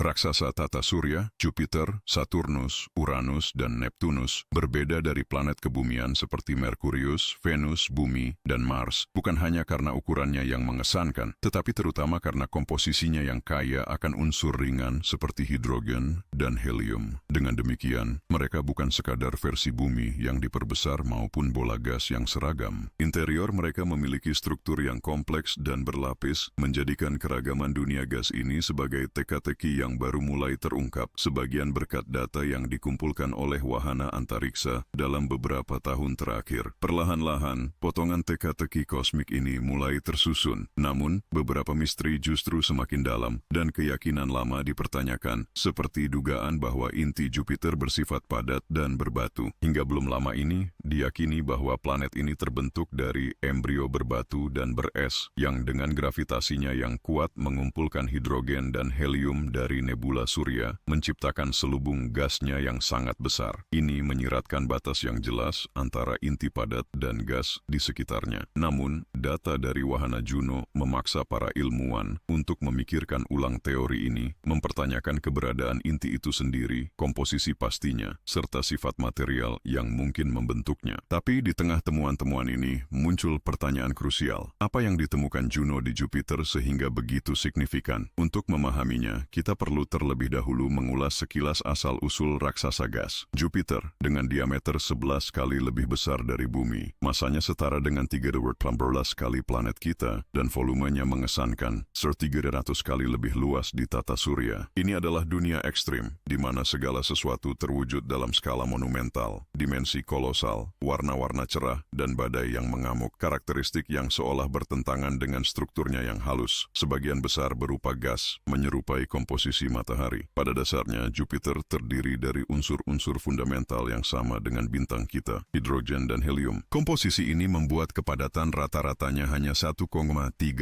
Raksasa tata surya, Jupiter, Saturnus, Uranus, dan Neptunus berbeda dari planet kebumian seperti Merkurius, Venus, Bumi, dan Mars, bukan hanya karena ukurannya yang mengesankan, tetapi terutama karena komposisinya yang kaya akan unsur ringan seperti hidrogen dan helium. Dengan demikian, mereka bukan sekadar versi bumi yang diperbesar maupun bola gas yang seragam. Interior mereka memiliki struktur yang kompleks dan berlapis, menjadikan keragaman dunia gas ini sebagai teka-teki yang baru mulai terungkap, sebagian berkat data yang dikumpulkan oleh wahana antariksa dalam beberapa tahun terakhir. Perlahan-lahan, potongan teka-teki kosmik ini mulai tersusun. Namun, beberapa misteri justru semakin dalam, dan keyakinan lama dipertanyakan, seperti dugaan bahwa inti Jupiter bersifat padat dan berbatu. Hingga belum lama ini, diyakini bahwa planet ini terbentuk dari embrio berbatu dan beres, yang dengan gravitasinya yang kuat mengumpulkan hidrogen dan helium dari nebula surya, menciptakan selubung gasnya yang sangat besar. Ini menyiratkan batas yang jelas antara inti padat dan gas di sekitarnya. Namun, data dari wahana Juno memaksa para ilmuwan untuk memikirkan ulang teori ini, mempertanyakan keberadaan inti itu sendiri, komposisi pastinya, serta sifat material yang mungkin membentuknya. Tapi di tengah temuan-temuan ini, muncul pertanyaan krusial. Apa yang ditemukan Juno di Jupiter sehingga begitu signifikan? Untuk memahaminya, kita perlu terlebih dahulu mengulas sekilas asal-usul raksasa gas. Jupiter, dengan diameter 11 kali lebih besar dari bumi, masanya setara dengan 3,14 kali planet kita, dan volumenya mengesankan, 300 kali lebih luas di tata surya. Ini adalah dunia ekstrim, di mana segala sesuatu terwujud dalam skala monumental, dimensi kolosal, warna-warna cerah, dan badai yang mengamuk, karakteristik yang seolah bertentangan dengan strukturnya yang halus, sebagian besar berupa gas, menyerupai komposisi matahari. Pada dasarnya, Jupiter terdiri dari unsur-unsur fundamental yang sama dengan bintang kita, hidrogen dan helium. Komposisi ini membuat kepadatan rata-ratanya hanya 1,3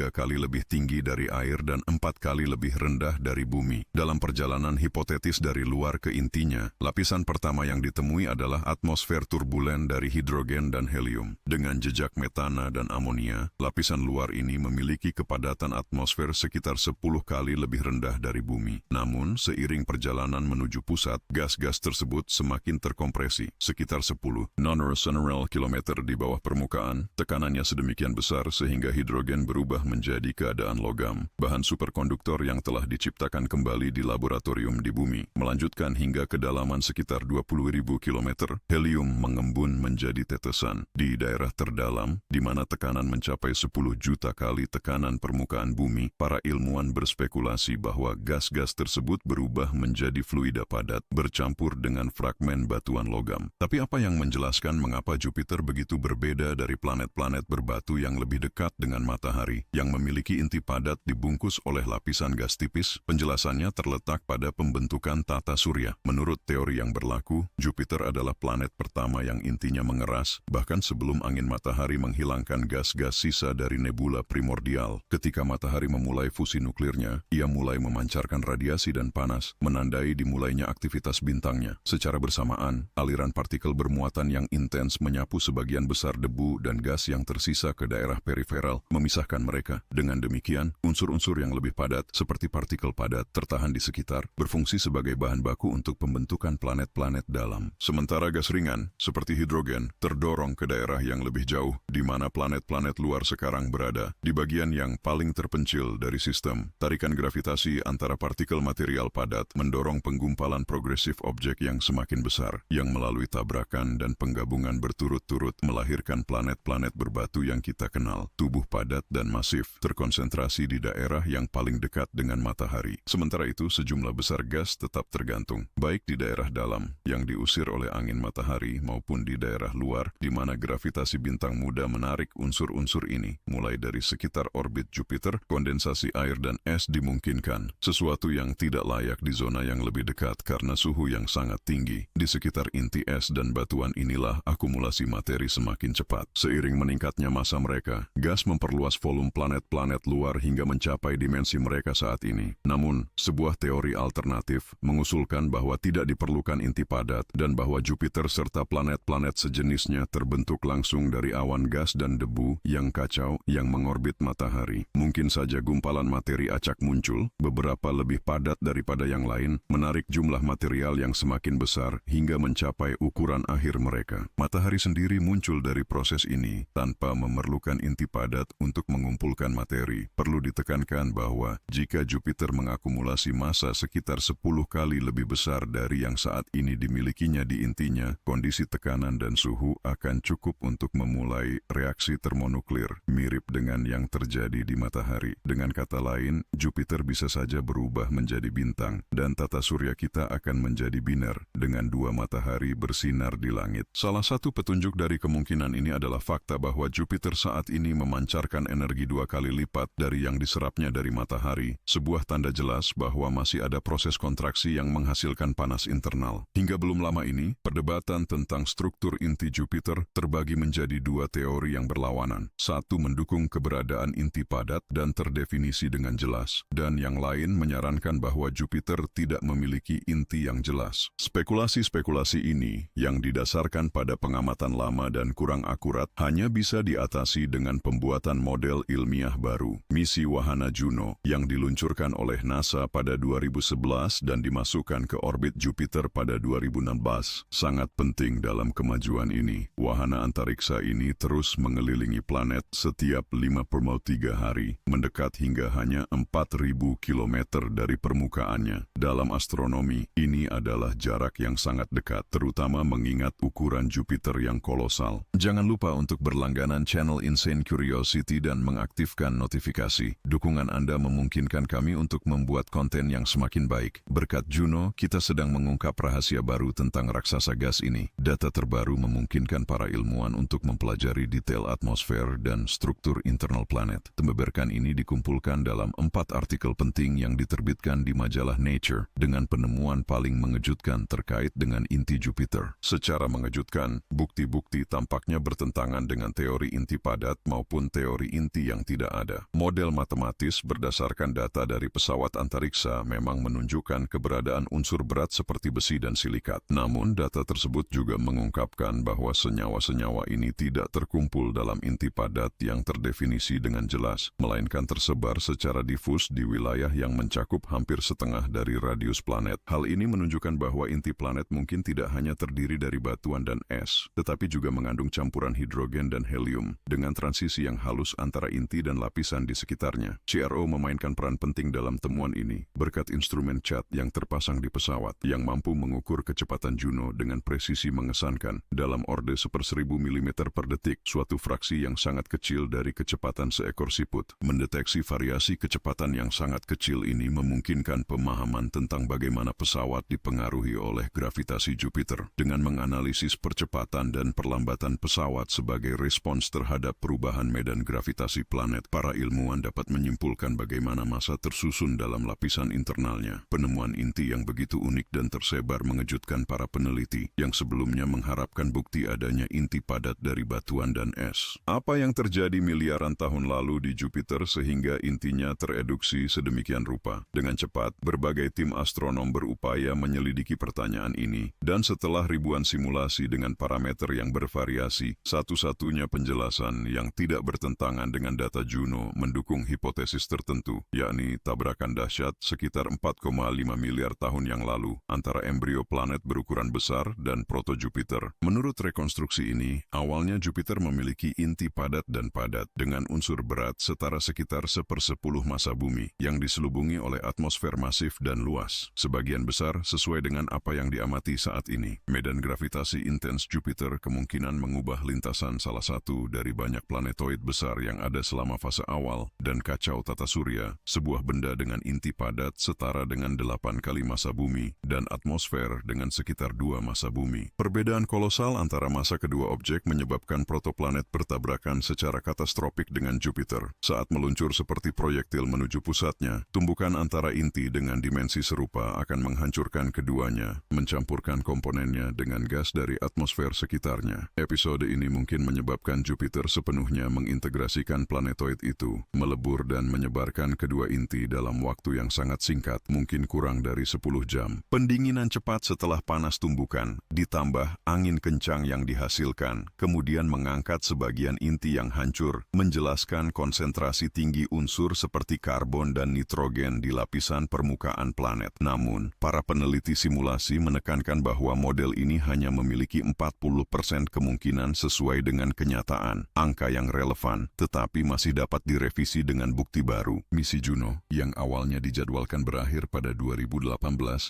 kali lebih tinggi dari air dan 4 kali lebih rendah dari bumi. Dalam perjalanan hipotetis dari luar ke intinya, lapisan pertama yang ditemui adalah atmosfer turbulen dari hidrogen dan helium. Dengan jejak metana dan amonia, lapisan luar ini memiliki kepadatan atmosfer sekitar 10 kali lebih rendah dari bumi. Namun, seiring perjalanan menuju pusat, gas-gas tersebut semakin terkompresi, sekitar 10 non-resonaral kilometer di bawah permukaan. Tekanannya sedemikian besar sehingga hidrogen berubah menjadi keadaan logam, bahan superkonduktor yang telah diciptakan kembali di laboratorium di bumi. Melanjutkan hingga kedalaman sekitar 20.000 km, helium mengembun menjadi tetesan. Di daerah terdalam, di mana tekanan mencapai 10 juta kali tekanan permukaan bumi, para ilmuwan berspekulasi bahwa gas-gas tersebut berubah menjadi fluida padat, bercampur dengan fragmen batuan logam. Tapi apa yang menjelaskan mengapa Jupiter begitu berbeda dari planet-planet berbatu yang lebih dekat dengan matahari, yang memiliki inti padat dibungkus oleh lapisan gas tipis? Penjelasannya terletak pada pembentukan tata surya. Menurut teori yang berlaku, Jupiter adalah planet pertama yang intinya mengeras, bahkan sebelum angin matahari menghilangkan gas-gas sisa dari nebula primordial. Ketika matahari memulai fusi nuklirnya, ia mulai memancarkan radiasi dan panas, menandai dimulainya aktivitas bintangnya. Secara bersamaan, aliran partikel bermuatan yang intens menyapu sebagian besar debu dan gas yang tersisa ke daerah periferal, memisahkan mereka. Dengan demikian, unsur-unsur yang lebih padat, seperti partikel padat, tertahan di sekitar, berfungsi sebagai bahan baku untuk pembentukan planet-planet dalam. Sementara gas ringan, seperti hidrogen, terdorong ke daerah yang lebih jauh, di mana planet-planet luar sekarang berada, di bagian yang paling terpencil dari sistem. Tarikan gravitasi antara partikel material padat mendorong penggumpalan progresif objek yang semakin besar, yang melalui tabrakan dan penggabungan berturut-turut melahirkan planet-planet berbatu yang kita kenal. Tubuh padat dan masif, terkonsentrasi di daerah yang paling dekat dengan matahari. Sementara itu, sejumlah besar gas tetap tergantung, baik di daerah dalam, yang diusir oleh angin matahari, maupun di daerah luar, di mana gravitasi bintang muda menarik unsur-unsur ini. Mulai dari sekitar orbit Jupiter, kondensasi air dan es dimungkinkan, sesuatu yang tidak layak di zona yang lebih dekat karena suhu yang sangat tinggi. Di sekitar inti es dan batuan inilah akumulasi materi semakin cepat. Seiring meningkatnya massa mereka, gas memperluas volume planet-planet luar hingga mencapai dimensi mereka saat ini. Namun, sebuah teori alternatif mengusulkan bahwa tidak diperlukan inti padat dan bahwa Jupiter serta planet-planet sejenisnya terbentuk langsung dari awan gas dan debu yang kacau yang mengorbit matahari. Mungkin saja gumpalan materi acak muncul, beberapa lebih padat dari daripada yang lain, menarik jumlah material yang semakin besar hingga mencapai ukuran akhir mereka. Matahari sendiri muncul dari proses ini tanpa memerlukan inti padat untuk mengumpulkan materi. Perlu ditekankan bahwa jika Jupiter mengakumulasi massa sekitar 10 kali lebih besar dari yang saat ini dimilikinya di intinya, kondisi tekanan dan suhu akan cukup untuk memulai reaksi termonuklir, mirip dengan yang terjadi di matahari. Dengan kata lain, Jupiter bisa saja berubah menjadi bintang, dan tata surya kita akan menjadi binar, dengan dua matahari bersinar di langit. Salah satu petunjuk dari kemungkinan ini adalah fakta bahwa Jupiter saat ini memancarkan energi 2 kali lipat dari yang diserapnya dari matahari, sebuah tanda jelas bahwa masih ada proses kontraksi yang menghasilkan panas internal. Hingga belum lama ini, perdebatan tentang struktur inti Jupiter terbagi menjadi dua teori yang berlawanan. Satu mendukung keberadaan inti padat dan terdefinisi dengan jelas, dan yang lain menyarankan bahwa Jupiter tidak memiliki inti yang jelas. Spekulasi-spekulasi ini, yang didasarkan pada pengamatan lama dan kurang akurat, hanya bisa diatasi dengan pembuatan model ilmiah baru. Misi Wahana Juno, yang diluncurkan oleh NASA pada 2011 dan dimasukkan ke orbit Jupiter pada 2016, sangat penting dalam kemajuan ini. Wahana antariksa ini terus mengelilingi planet setiap 5,3 hari, mendekat hingga hanya 4.000 km dari permukaannya. Dalam astronomi, ini adalah jarak yang sangat dekat, terutama mengingat ukuran Jupiter yang kolosal. Jangan lupa untuk berlangganan channel Insane Curiosity dan mengaktifkan notifikasi. Dukungan Anda memungkinkan kami untuk membuat konten yang semakin baik. Berkat Juno, kita sedang mengungkap rahasia baru tentang raksasa gas ini. Data terbaru memungkinkan para ilmuwan untuk mempelajari detail atmosfer dan struktur internal planet. Pembeberkan ini dikumpulkan dalam 4 artikel penting yang diterbitkan di majalah Nature dengan penemuan paling mengejutkan terkait dengan inti Jupiter. Secara mengejutkan, bukti-bukti tampaknya bertentangan dengan teori inti padat maupun teori inti yang tidak ada. Model matematis berdasarkan data dari pesawat antariksa memang menunjukkan keberadaan unsur berat seperti besi dan silikat. Namun, data tersebut juga mengungkapkan bahwa senyawa-senyawa ini tidak terkumpul dalam inti padat yang terdefinisi dengan jelas, melainkan tersebar secara difus di wilayah yang mencakup hampir setengah dari radius planet. Hal ini menunjukkan bahwa inti planet mungkin tidak hanya terdiri dari batuan dan es, tetapi juga mengandung campuran hidrogen dan helium, dengan transisi yang halus antara inti dan lapisan di sekitarnya. CRO memainkan peran penting dalam temuan ini, berkat instrumen CHAT yang terpasang di pesawat, yang mampu mengukur kecepatan Juno dengan presisi mengesankan, dalam orde 1/1000 mm per detik, suatu fraksi yang sangat kecil dari kecepatan seekor siput. Mendeteksi variasi kecepatan yang sangat kecil ini memungkinkan pemahaman tentang bagaimana pesawat dipengaruhi oleh gravitasi Jupiter. Dengan menganalisis percepatan dan perlambatan pesawat sebagai respons terhadap perubahan medan gravitasi planet, para ilmuwan dapat menyimpulkan bagaimana massa tersusun dalam lapisan internalnya. Penemuan inti yang begitu unik dan tersebar mengejutkan para peneliti, yang sebelumnya mengharapkan bukti adanya inti padat dari batuan dan es. Apa yang terjadi miliaran tahun lalu di Jupiter sehingga intinya tereduksi sedemikian rupa? Dengan cepat, berbagai tim astronom berupaya menyelidiki pertanyaan ini, dan setelah ribuan simulasi dengan parameter yang bervariasi, satu-satunya penjelasan yang tidak bertentangan dengan data Juno mendukung hipotesis tertentu, yakni tabrakan dahsyat sekitar 4,5 miliar tahun yang lalu antara embrio planet berukuran besar dan proto-Jupiter. Menurut rekonstruksi ini, awalnya Jupiter memiliki inti padat dan padat dengan unsur berat setara sekitar 1/10 massa bumi yang diselubungi oleh atmosfer masif dan luas. Sebagian besar sesuai dengan apa yang diamati saat ini. Medan gravitasi intens Jupiter kemungkinan mengubah lintasan salah satu dari banyak planetoid besar yang ada selama fase awal, dan kacau tata surya, sebuah benda dengan inti padat setara dengan 8 kali massa bumi, dan atmosfer dengan sekitar 2 massa bumi. Perbedaan kolosal antara massa kedua objek menyebabkan protoplanet bertabrakan secara katastrofik dengan Jupiter. Saat meluncur seperti proyektil menuju pusatnya, tumbukan antara inti dengan dimensi serupa akan menghancurkan keduanya, mencampurkan komponennya dengan gas dari atmosfer sekitarnya. Episode ini mungkin menyebabkan Jupiter sepenuhnya mengintegrasikan planetoid itu, melebur dan menyebarkan kedua inti dalam waktu yang sangat singkat, mungkin kurang dari 10 jam. Pendinginan cepat setelah panas tumbukan, ditambah angin kencang yang dihasilkan, kemudian mengangkat sebagian inti yang hancur, menjelaskan konsentrasi tinggi unsur seperti karbon dan nitrogen di lapisan permukaan planet. Namun, para peneliti simulasi menekankan bahwa model ini hanya memiliki 40% kemungkinan sesuai dengan kenyataan, angka yang relevan, tetapi masih dapat direvisi dengan bukti baru. Misi Juno, yang awalnya dijadwalkan berakhir pada 2018,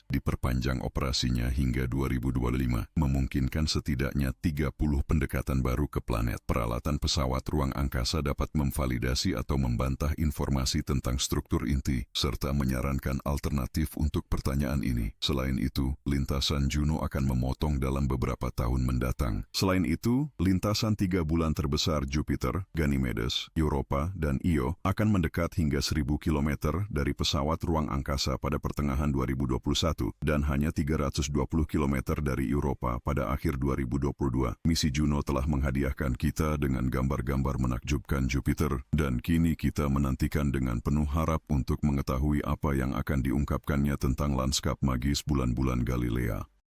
diperpanjang operasinya hingga 2025, memungkinkan setidaknya 30 pendekatan baru ke planet. Peralatan pesawat ruang angkasa dapat memvalidasi atau membantah informasi tentang struktur inti, serta menyarankan alternatif untuk pertanyaan ini. Selain itu, lintasan Juno akan memotong dalam beberapa tahun mendatang. Selain itu, lintasan 3 bulan terbesar Jupiter, Ganymedes, Europa, dan Io akan mendekat hingga 1000 km dari pesawat ruang angkasa pada pertengahan 2021 dan hanya 320 km dari Europa pada akhir 2022. Misi Juno telah menghadiahkan kita dengan gambar-gambar menakjubkan Jupiter, dan kini kita menantikan dengan penuh harap untuk mengetahui apa yang akan diungkapkannya tentang lanskap magis bulan-bulan Galilea.